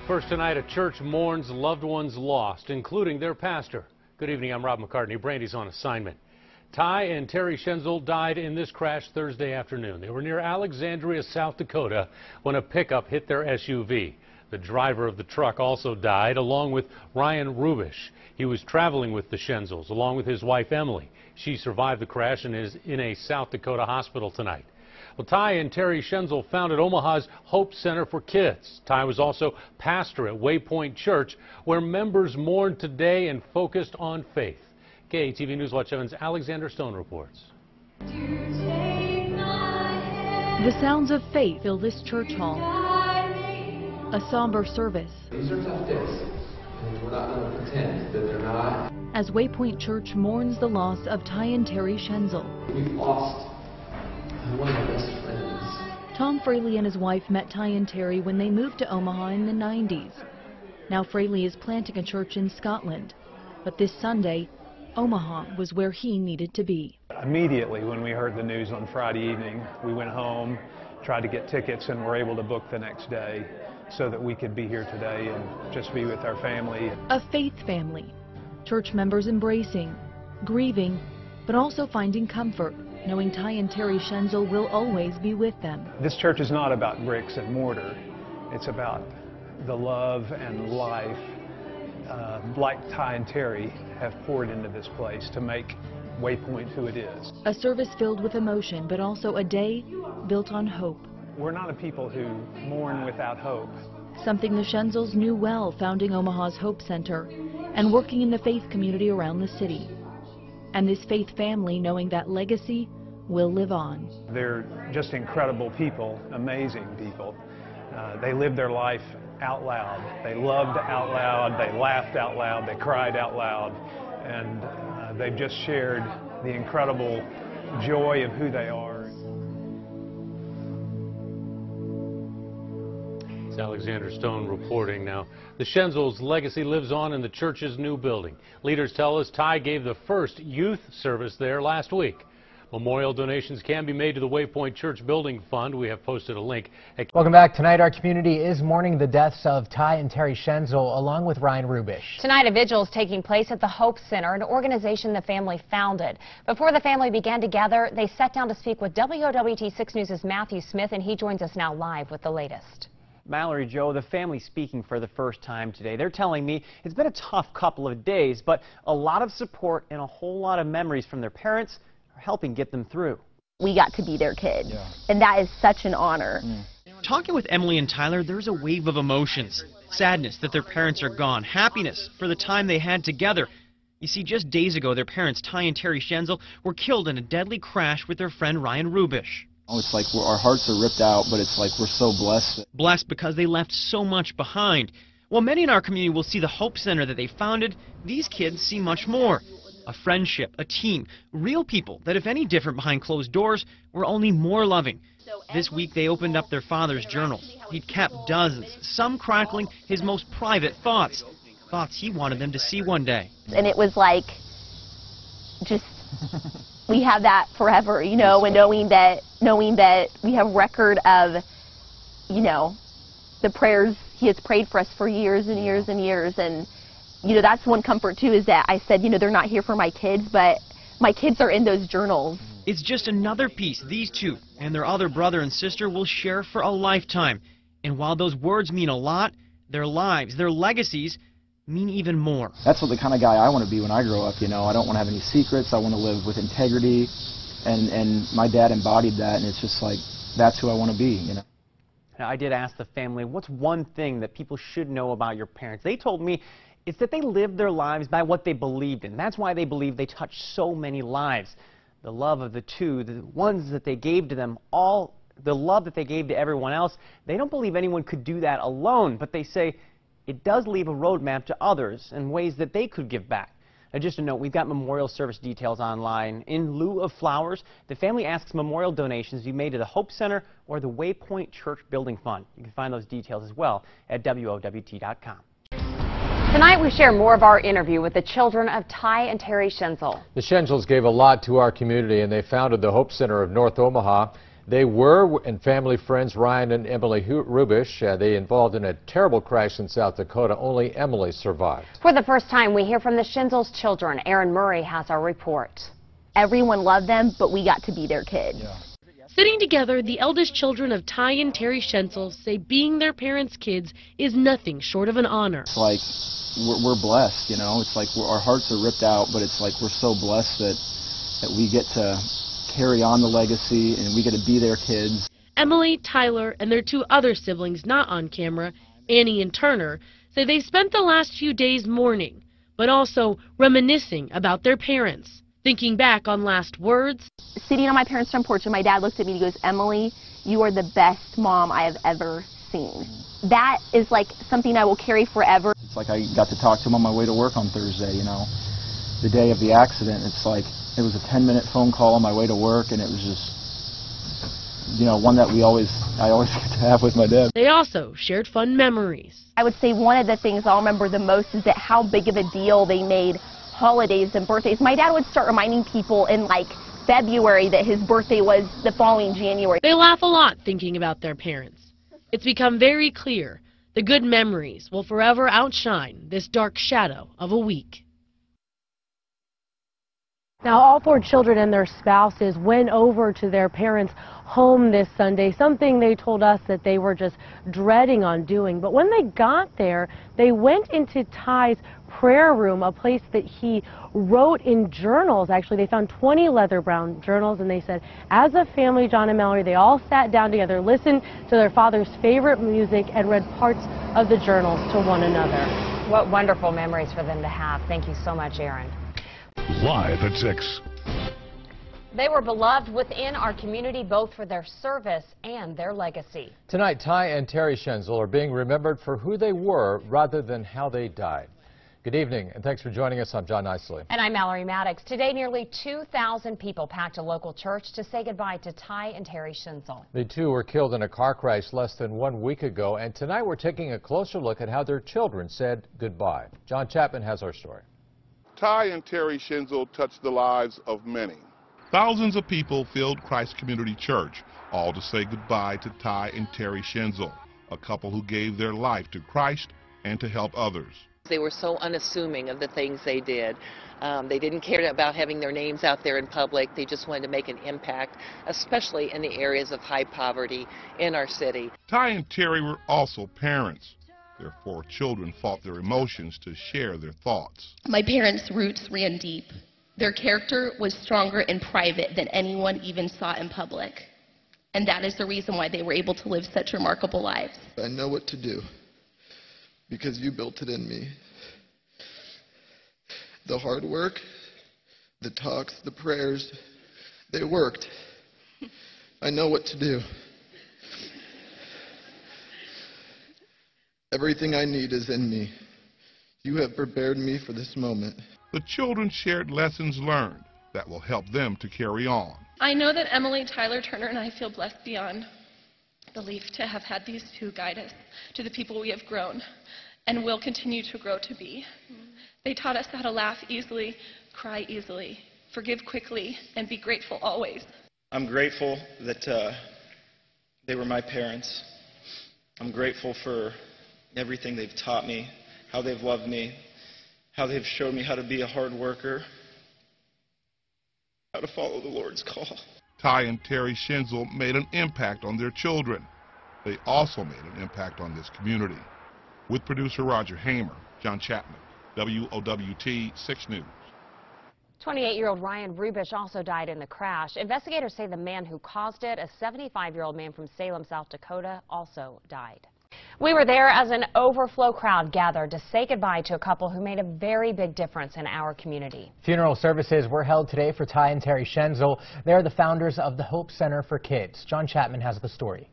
First tonight, a church mourns loved ones lost, including their pastor. Good evening, I'm Rob McCartney. Brandy's on assignment. Ty and Terri Schenzel died in this crash Thursday afternoon. They were near Alexandria, South Dakota, when a pickup hit their SUV. The driver of the truck also died, along with Ryan Rubish. He was traveling with the Schenzels, along with his wife, Emily. She survived the crash and is in a South Dakota hospital tonight. Well, Ty and Terri Schenzel founded Omaha's Hope Center for Kids. Ty was also pastor at WayPoint Church, where members mourned today and focused on faith. KETV News Watch 7's Alexander Stone reports. The sounds of faith fill this church hall. A somber service. These are tough days, and we're not going to pretend that they're not. As WayPoint Church mourns the loss of Ty and Terri Schenzel. We've lost one of my best friends. Tom Fraley and his wife met Ty and Terri when they moved to Omaha in the 90s. Now Fraley is planting a church in Scotland. But this Sunday, Omaha was where he needed to be. Immediately when we heard the news on Friday evening, we went home, tried to get tickets, and were able to book the next day so that we could be here today and just be with our family. A faith family. Church members embracing, grieving, but also finding comfort, knowing Ty and Terri Schenzel will always be with them. This church is not about bricks and mortar. It's about the love and life like Ty and Terri have poured into this place to make WayPoint who it is. A service filled with emotion, but also a day built on hope. We're not a people who mourn without hope. Something the Schenzels knew well, founding Omaha's Hope Center and working in the faith community around the city. And this faith family knowing that legacy will live on. They're just incredible people, amazing people. They lived their life out loud. They loved out loud, they laughed out loud, they cried out loud, and they've just shared the incredible joy of who they are. It's Alexander Stone reporting now. The Schenzels' legacy lives on in the church's new building. Leaders tell us Ty gave the first youth service there last week. Memorial donations can be made to the WayPoint Church Building Fund. We have posted a link. Welcome back. Tonight, our community is mourning the deaths of Ty and Terri Schenzel, along with Ryan Rubish. Tonight, a vigil is taking place at the Hope Center, an organization the family founded. Before the family began to gather, they sat down to speak with WOWT 6 News' Matthew Smith, and he joins us now live with the latest. Mallory, Joe, the family speaking for the first time today. They're telling me it's been a tough couple of days, but a lot of support and a whole lot of memories from their parents are helping get them through. We got to be their kids, and that is such an honor. Talking with Emily and Tyler, there's a wave of emotions. Sadness that their parents are gone, happiness for the time they had together. You see, just days ago, their parents, Ty and Terri Schenzel, were killed in a deadly crash with their friend Ryan Rubish. Oh, it's like our hearts are ripped out, but it's like we're so blessed. Blessed because they left so much behind. While many in our community will see the Hope Center that they founded, these kids see much more. A friendship, a team, real people that, if any different behind closed doors, were only more loving. This week they opened up their father's journal. He'd kept dozens, some chronicling his most private thoughts. Thoughts he wanted them to see one day. And it was like, just, we have that forever, you know, and knowing that we have record of, you know, the prayers he has prayed for us for years and years and years. And, you know, that's one comfort, too, is that I said, you know, they're not here for my kids, but my kids are in those journals. It's just another piece these two and their other brother and sister will share for a lifetime. And while those words mean a lot, their lives, their legacies, mean even more. That's what the kind of guy I want to be when I grow up, you know. I don't want to have any secrets. I want to live with integrity, and my dad embodied that, and it's just like, that's who I want to be, you know. Now, I did ask the family, what's one thing that people should know about your parents? They told me it's that they lived their lives by what they believed in. That's why they believe they touched so many lives. The love of the two, the ones that they gave to them, all the love that they gave to everyone else, they don't believe anyone could do that alone, but they say it does leave a roadmap to others and ways that they could give back. Now, just a note, we've got memorial service details online. In lieu of flowers, the family asks memorial donations be made to the Hope Center or the WayPoint Church Building Fund. You can find those details as well at WOWT.com. Tonight we share more of our interview with the children of Ty and Terri Schenzel. The Schenzels gave a lot to our community, and they founded the Hope Center of North Omaha. They were, and family friends Ryan and Emily Rubish, they involved in a terrible crash in South Dakota. Only Emily survived. For the first time, we hear from the Schenzel's children. Aaron Murray has our report. Everyone loved them, but we got to be their kids. Yeah. Sitting together, the eldest children of Ty and Terri Schenzel say being their parents' kids is nothing short of an honor. It's like we're blessed, you know. It's like our hearts are ripped out, but it's like we're so blessed that we get to carry on the legacy and we get to be their kids. Emily, Tyler, and their two other siblings not on camera, Annie and Turner, say they spent the last few days mourning, but also reminiscing about their parents, thinking back on last words. Sitting on my parents' front porch, and my dad looked at me and he goes, "Emily, you are the best mom I have ever seen." That is like something I will carry forever. It's like I got to talk to him on my way to work on Thursday, you know. The day of the accident, it's like it was a 10-minute phone call on my way to work, and it was just, you know, one that I always get to have with my dad. They also shared fun memories. I would say one of the things I'll remember the most is that how big of a deal they made holidays and birthdays. My dad would start reminding people in like February that his birthday was the following January. They laugh a lot thinking about their parents. It's become very clear the good memories will forever outshine this dark shadow of a week. Now, all four children and their spouses went over to their parents' home this Sunday, something they told us that they were just dreading on doing. But when they got there, they went into Ty's prayer room, a place that he wrote in journals. Actually, they found 20 leather-bound journals, and they said, as a family, John and Mallory, they all sat down together, listened to their father's favorite music, and read parts of the journals to one another. What wonderful memories for them to have. Thank you so much, Aaron. Live at 6. They were beloved within our community both for their service and their legacy. Tonight, Ty and Terri Schenzel are being remembered for who they were rather than how they died. Good evening, and thanks for joining us. I'm John Isley. And I'm Mallory Maddox. Today, nearly 2,000 people packed a local church to say goodbye to Ty and Terri Schenzel. The two were killed in a car crash less than 1 week ago, and tonight we're taking a closer look at how their children said goodbye. John Chapman has our story. Ty and Terri Schenzel touched the lives of many. Thousands of people filled Christ Community Church, all to say goodbye to Ty and Terri Schenzel, a couple who gave their life to Christ and to help others. They were so unassuming of the things they did. They didn't care about having their names out there in public. They just wanted to make an impact, especially in the areas of high poverty in our city. Ty and Terri were also parents. Their 4 children fought their emotions to share their thoughts. My parents' roots ran deep. Their character was stronger in private than anyone even saw in public. And that is the reason why they were able to live such remarkable lives. I know what to do because you built it in me. The hard work, the talks, the prayers, they worked. I know what to do. Everything I need is in me. You have prepared me for this moment. The children shared lessons learned that will help them to carry on. I know that Emily, Tyler, Turner, and I feel blessed beyond belief to have had these two guide us to the people we have grown and will continue to grow to be. They taught us how to laugh easily, cry easily, forgive quickly, and be grateful always. I'm grateful that they were my parents. I'm grateful for everything they've taught me, how they've loved me, how they've showed me how to be a hard worker, how to follow the Lord's call. Ty and Terri Schenzel made an impact on their children. They also made an impact on this community. With producer Roger Hamer, John Chapman, WOWT 6 News. 28-year-old Ryan Rubish also died in the crash. Investigators say the man who caused it, a 75-year-old man from Salem, South Dakota, also died. We were there as an overflow crowd gathered to say goodbye to a couple who made a very big difference in our community. Funeral services were held today for Ty and Terri Schenzel. They're the founders of the Hope Center for Kids. John Chapman has the story.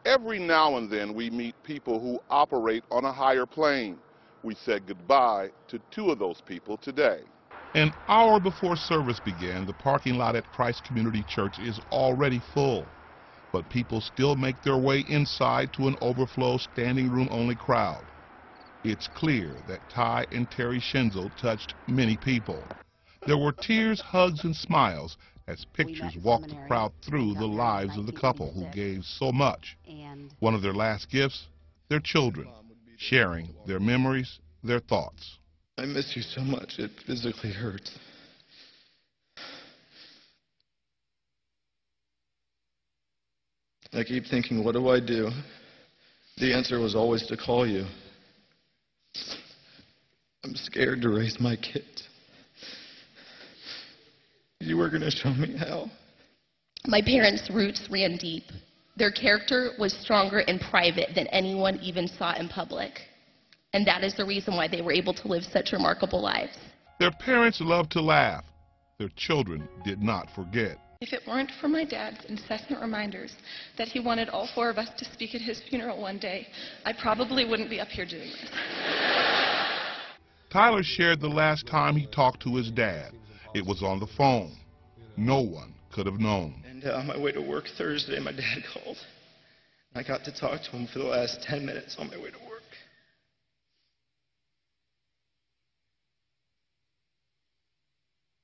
Every now and then we meet people who operate on a higher plane. We said goodbye to 2 of those people today. An hour before service began, the parking lot at Christ Community Church is already full. But people still make their way inside to an overflow standing room only crowd. It's clear that Ty and Terri Schenzel touched many people. There were tears, hugs, and smiles as pictures walk the crowd through the lives of the couple who gave so much. One of their last gifts, their children, sharing their memories, their thoughts. I miss you so much, it physically hurts. I keep thinking, what do I do? The answer was always to call you. I'm scared to raise my kids. You were going to show me how. My parents' roots ran deep. Their character was stronger in private than anyone even saw in public. And that is the reason why they were able to live such remarkable lives. Their parents loved to laugh. Their children did not forget. If it weren't for my dad's incessant reminders that he wanted all 4 of us to speak at his funeral one day, I probably wouldn't be up here doing this. Tyler shared the last time he talked to his dad. It was on the phone. No one could have known. And on my way to work Thursday, my dad called. I got to talk to him for the last 10 minutes on my way to work.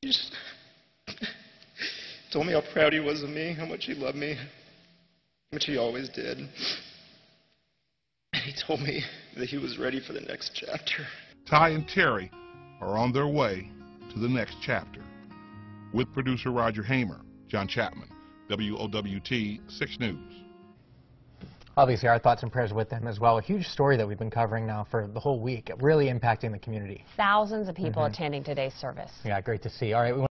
He just told me how proud he was of me, how much he loved me, which he always did. And he told me that he was ready for the next chapter. Ty and Terri are on their way to the next chapter. With producer Roger Hamer, John Chapman, WOWT 6 News. Obviously, our thoughts and prayers with them as well. A huge story that we've been covering now for the whole week, really impacting the community. Thousands of people attending today's service. Yeah, great to see. All right.